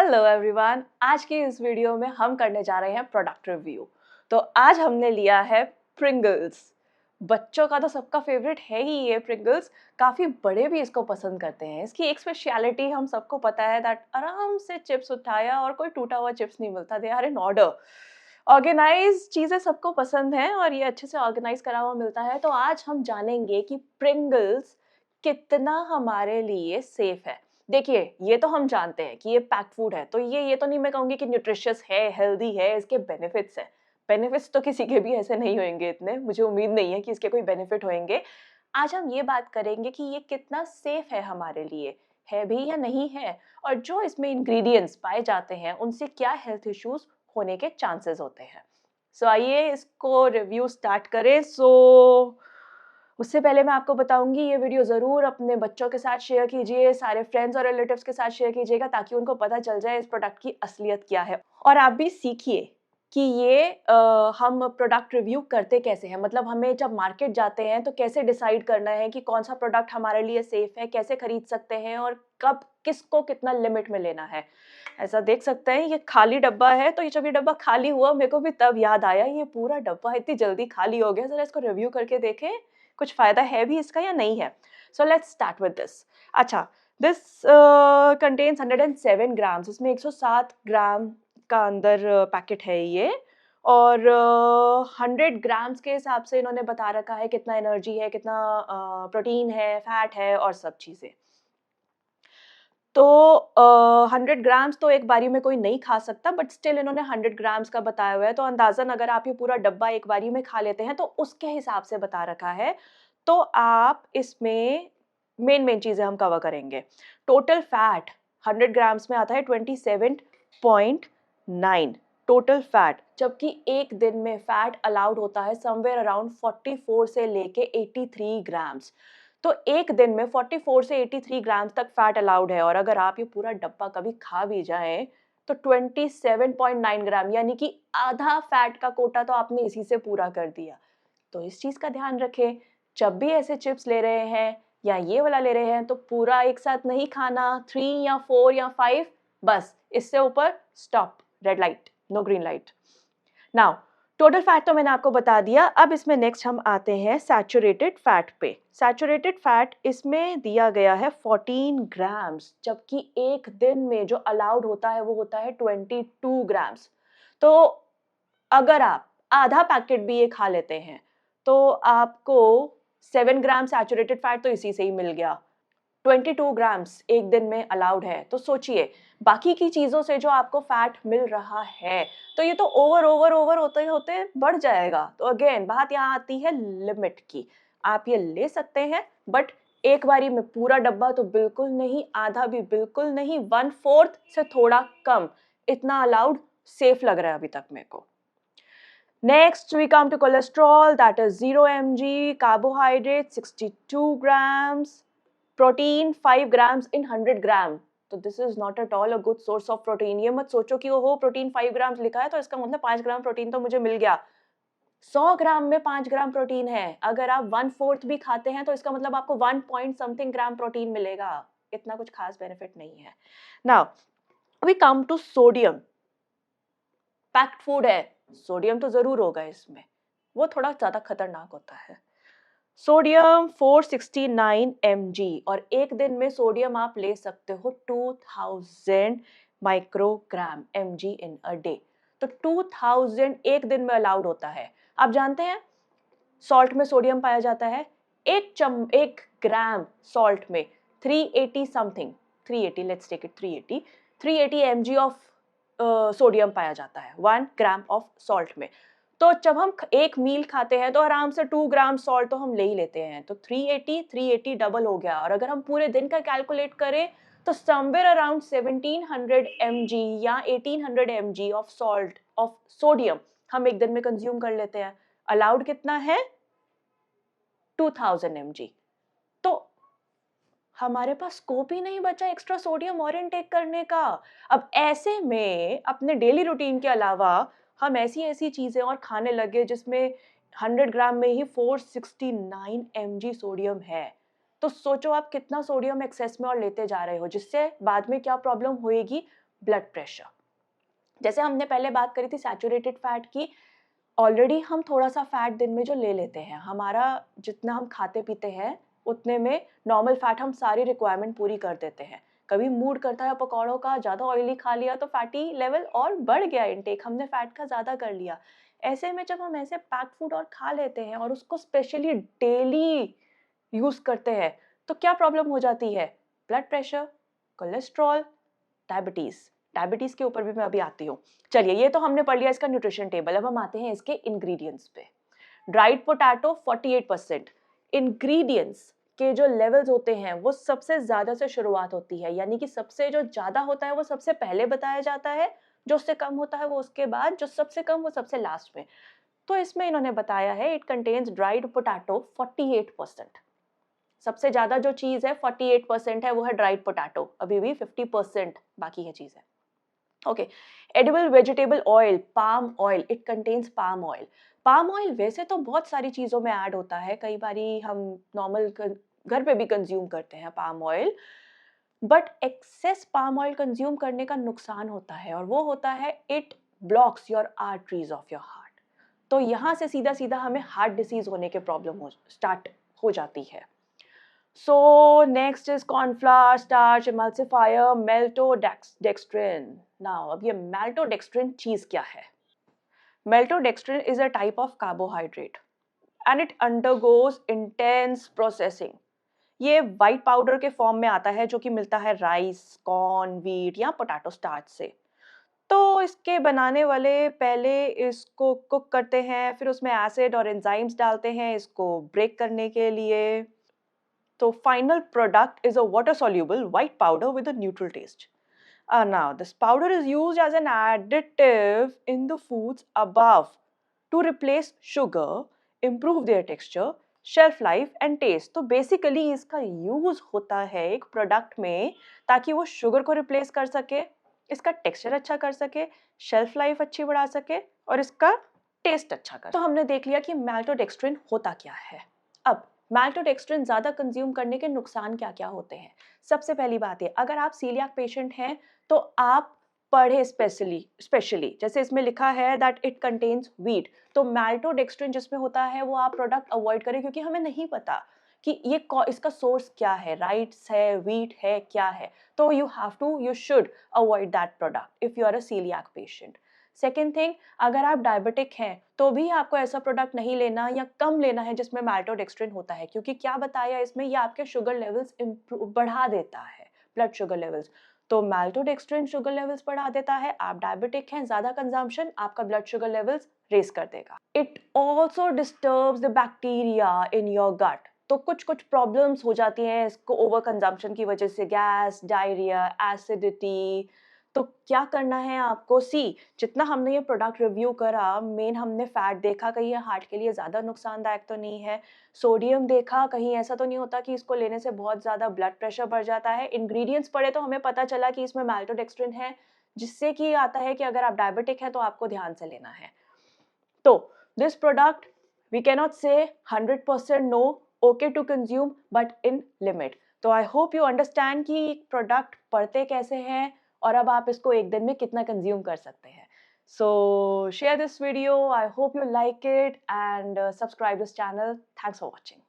Hello everyone, आज की इस वीडियो में हम करने जा रहे हैं प्रोडक्ट रिव्यू। तो आज हमने लिया है प्रिंगल्स। बच्चों का तो सबका फेवरेट है ही ये प्रिंगल्स। काफ़ी बड़े भी इसको पसंद करते हैं। इसकी एक स्पेशलिटी हम सबको पता है दैट आराम से चिप्स उठाया और कोई टूटा हुआ चिप्स नहीं मिलता। They are in order. Organise चीज़ें सबको पसंद हैं और ये अच्छे से ऑर्गेनाइज करा हुआ मिलता है। तो आज हम जानेंगे कि प्रिंगल्स कितना हमारे लिए सेफ है। देखिए, ये तो हम जानते हैं कि ये पैक्ड फूड है, तो ये तो नहीं मैं कहूँगी कि न्यूट्रिशियस है, हेल्दी है, इसके बेनिफिट्स हैं। बेनिफिट्स तो किसी के भी ऐसे नहीं होंगे इतने, मुझे उम्मीद नहीं है कि इसके कोई बेनिफिट होंगे। आज हम ये बात करेंगे कि ये कितना सेफ है हमारे लिए, है भी या नहीं है, और जो इसमें इंग्रेडिएंट्स पाए जाते हैं, उनसे क्या हेल्थ इश्यूज होने के चांसेस होते हैं। सो आइए इसको रिव्यू स्टार्ट करें। उससे पहले मैं आपको बताऊंगी ये वीडियो ज़रूर अपने बच्चों के साथ शेयर कीजिए, सारे फ्रेंड्स और रिलेटिव्स के साथ शेयर कीजिएगा ताकि उनको पता चल जाए इस प्रोडक्ट की असलियत क्या है। और आप भी सीखिए कि ये हम प्रोडक्ट रिव्यू करते कैसे हैं। मतलब हमें जब मार्केट जाते हैं तो कैसे डिसाइड करना है कि कौन सा प्रोडक्ट हमारे लिए सेफ है, कैसे खरीद सकते हैं और कब किसको कितना लिमिट में लेना है। ऐसा देख सकते हैं ये खाली डब्बा है, तो ये जब ये डब्बा खाली हुआ मेरे को भी तब याद आया ये पूरा डब्बा इतनी जल्दी खाली हो गया, ज़रा इसको रिव्यू करके देखें कुछ फ़ायदा है भी इसका या नहीं है। So let's start with this. अच्छा, दिस कंटेन्स 107 ग्राम्स, इसमें 107 ग्राम का अंदर पैकेट है ये। और 100 ग्राम्स के हिसाब से इन्होंने बता रखा है कितना एनर्जी है, कितना प्रोटीन है, फैट है और सब चीज़ें। तो 100 ग्राम्स तो एक बारी में कोई नहीं खा सकता, बट स्टिल इन्होंने 100 ग्राम्स का बताया हुआ है, तो अंदाज़न अगर आप ये पूरा डब्बा एक बारी में खा लेते हैं तो उसके हिसाब से बता रखा है। तो आप इसमें मेन चीज़ें हम कवर करेंगे। टोटल फैट 100 ग्राम्स में आता है 27.9 टोटल फैट, जबकि एक दिन में फैट अलाउड होता है समवेयर अराउंड 44 से लेके 83 ग्राम्स। तो एक दिन में 44 से 83 ग्राम्स तक फैट अलाउड है, और अगर आप ये पूरा डब्बा कभी खा भी जाएं तो 27.9 ग्राम यानी कि आधा फैट का कोटा तो आपने इसी से पूरा कर दिया। तो इस चीज का ध्यान रखें, जब भी ऐसे चिप्स ले रहे हैं या ये वाला ले रहे हैं तो पूरा एक साथ नहीं खाना, 3 या 4 या 5, बस इससे ऊपर stop, red light, no green light. Now total fat तो मैंने आपको बता दिया। अब इसमें नेक्स्ट हम आते हैं सैचुरेटेड फैट पे। सैचुरेटेड फैट इसमें दिया गया है 14 ग्राम्स, जबकि एक दिन में जो अलाउड होता है वो होता है 22 ग्राम्स। तो अगर आप आधा पैकेट भी ये खा लेते हैं तो आपको 7 ग्राम सैचुरेटेड फैट तो इसी से ही मिल गया। 22 ग्राम्स एक दिन में अलाउड है, तो सोचिए बाकी की चीजों से जो आपको फैट मिल रहा है तो ये तो ओवर होते होते बढ़ जाएगा। तो अगेन बात यहाँ आती है लिमिट की। आप ये ले सकते हैं, बट एक बारी में पूरा डब्बा तो बिल्कुल नहीं, आधा भी बिल्कुल नहीं, 1/4 से थोड़ा कम, इतना अलाउड सेफ लग रहा है अभी तक मेरे को। Next, we come to cholesterol, that is 0 mg, carbohydrate 62 grams, protein 5 grams in 100 gram. तो this is not at all a good source of protein. ये मत सोचो कि वो प्रोटीन 5 ग्राम लिखा है तो इसका मतलब 5 ग्राम प्रोटीन तो मुझे मिल गया। 100 ग्राम में 5 ग्राम प्रोटीन है। अगर आप 1/4 भी खाते हैं तो इसका मतलब आपको 1 पॉइंट समथिंग ग्राम प्रोटीन मिलेगा। इतना कुछ खास बेनिफिट नहीं है। Now, we come to sodium. Packed food है, सोडियम तो जरूर होगा इसमें, वो थोड़ा ज्यादा खतरनाक होता है। सोडियम 469 mg, और एक दिन में सोडियम आप ले सकते हो 2000 microgram mg in a day. तो 2000 एक दिन में अलाउड होता है। आप जानते हैं सॉल्ट में सोडियम पाया जाता है, एक ग्राम सॉल्ट में 380 something, 380, let's take it 380 mg of sodium पाया जाता है 1 ग्राम ऑफ सॉल्ट में। तो जब हम एक मील खाते हैं तो आराम से 2 ग्राम सॉल्ट तो हम ले ही लेते हैं, तो 380 डबल हो गया। और अगर हम पूरे दिन का कैलकुलेट करें तो समवेयर अराउंड 1700 mg या 1800 mg of salt of sodium हम एक दिन में कंज्यूम कर लेते हैं। अलाउड कितना है? 2000 mg। तो हमारे पास स्कोप ही नहीं बचा एक्स्ट्रा सोडियम और इनटेक करने का। अब ऐसे में अपने डेली रूटीन के अलावा हम ऐसी चीजें और खाने लगे जिसमें 100 ग्राम में ही 469 mg सोडियम है। तो सोचो आप कितना सोडियम एक्सेस में और लेते जा रहे हो, जिससे बाद में क्या प्रॉब्लम होएगी, ब्लड प्रेशर। जैसे हमने पहले बात करी थी सैचुरेटेड फैट की, ऑलरेडी हम थोड़ा सा फैट दिन में जो ले लेते हैं, हमारा जितना हम खाते पीते हैं उतने में नॉर्मल फैट हम सारी रिक्वायरमेंट पूरी कर देते हैं। कभी मूड करता है पकौड़ों का, ज़्यादा ऑयली खा लिया तो फैटी लेवल और बढ़ गया, इनटेक हमने फैट का ज़्यादा कर लिया। ऐसे में जब हम ऐसे पैक्ड फूड और खा लेते हैं और उसको स्पेशली डेली यूज़ करते हैं, तो क्या प्रॉब्लम हो जाती है? Blood pressure, cholesterol, diabetes. Diabetes के ऊपर भी मैं अभी आती हूँ। चलिए, ये तो हमने पढ़ लिया इसका न्यूट्रिशन टेबल, अब हम आते हैं इसके इंग्रेडिएंट्स पे। Dried potato 48%। इंग्रेडिएंट्स के जो लेवल्स होते हैं वो सबसे ज़्यादा से शुरुआत होती है, यानी कि सबसे जो ज़्यादा होता है वो सबसे पहले बताया जाता है, जो उससे कम होता है वो उसके बाद, जो सबसे कम वो सबसे लास्ट में। तो इसमें इन्होंने बताया है इट कंटेन्स ड्राइड पोटैटो 48%। सबसे ज़्यादा जो चीज़ है 48% है, वो है ड्राइड पोटैटो, अभी भी 50% बाकी है चीज़ें। Okay, edible vegetable oil, palm oil, it contains palm oil. Palm oil वैसे तो बहुत सारी चीज़ों में ऐड होता है, कई बारी हम नॉर्मल घर पे भी कंज्यूम करते हैं palm oil, but excess palm oil consume करने का नुकसान होता है, और वो होता है it blocks your arteries of your heart. तो यहाँ से सीधा सीधा हमें हार्ट डिसीज होने के प्रॉब्लम हो स्टार्ट हो जाती है। So next is cornflour, starch, emulsifier, maltodextrin. Now, अब ये maltodextrin चीज क्या है? Maltodextrin is a type of carbohydrate and it undergoes intense processing. ये व्हाइट पाउडर के फॉर्म में आता है, जो कि मिलता है राइस, कॉर्न, व्हीट या पोटैटो स्टार्च से। तो इसके बनाने वाले पहले इसको कुक करते हैं, फिर उसमें एसिड और एंजाइम्स डालते हैं इसको ब्रेक करने के लिए। So final product is a water soluble white powder with a neutral taste. Now this powder is used as an additive in the foods above to replace sugar, improve their texture, shelf life and taste. तो basically इसका use होता है एक product में ताकि वो sugar को replace कर सके, इसका texture अच्छा कर सके, shelf life अच्छी बढ़ा सके और इसका taste अच्छा कर। तो हमने देख लिया कि maltodextrin होता क्या है। अब maltodextrin ज़्यादा कंज्यूम करने के नुकसान क्या-क्या होते हैं? सबसे पहली बात है, अगर आप सीलियाक पेशेंट हैं, तो आप पढ़ें स्पेशली जैसे इसमें लिखा है दैट इट कंटेन्स व्हीट, तो maltodextrin जिसमें होता है वो आप प्रोडक्ट अवॉइड करें, क्योंकि हमें नहीं पता कि ये इसका सोर्स क्या है, राइट्स है, व्हीट है, क्या है। तो you should avoid that product if you are a coeliac patient. Second thing, अगर आप डायबिटिक हैं तो भी आपको ऐसा प्रोडक्ट नहीं लेना या कम लेना है जिसमें maltodextrin होता है, क्योंकि क्या बताया इसमें, ये आपके शुगर लेवल्स बढ़ा देता है, ब्लड शुगर लेवल्स। तो maltodextrin शुगर लेवल्स बढ़ा देता है, आप डायबिटिक हैं, ज्यादा कंजम्पशन आपका ब्लड शुगर लेवल्स रेस कर देगा। It also disturbs the bacteria in your gut. तो कुछ कुछ प्रॉब्लम्स हो जाती हैं इसको ओवर कंजम्पशन की वजह से, गैस, डायरिया, एसिडिटी। तो क्या करना है आपको, जितना हमने ये प्रोडक्ट रिव्यू करा, मेन हमने फैट देखा, कहीं ये हार्ट के लिए ज़्यादा नुकसानदायक तो नहीं है, सोडियम देखा, कहीं ऐसा तो नहीं होता कि इसको लेने से बहुत ज़्यादा ब्लड प्रेशर बढ़ जाता है, इंग्रेडिएंट्स पढ़े तो हमें पता चला कि इसमें maltodextrin है, जिससे कि आता है कि अगर आप डायबिटिक हैं तो आपको ध्यान से लेना है। तो this product we cannot say 100% no, okay to consume but in limit. तो आई होप यू अंडरस्टैंड कि प्रोडक्ट पढ़ते कैसे हैं और अब आप इसको एक दिन में कितना कंज्यूम कर सकते हैं। सो share this video, I hope you like it and subscribe this channel. Thanks for watching.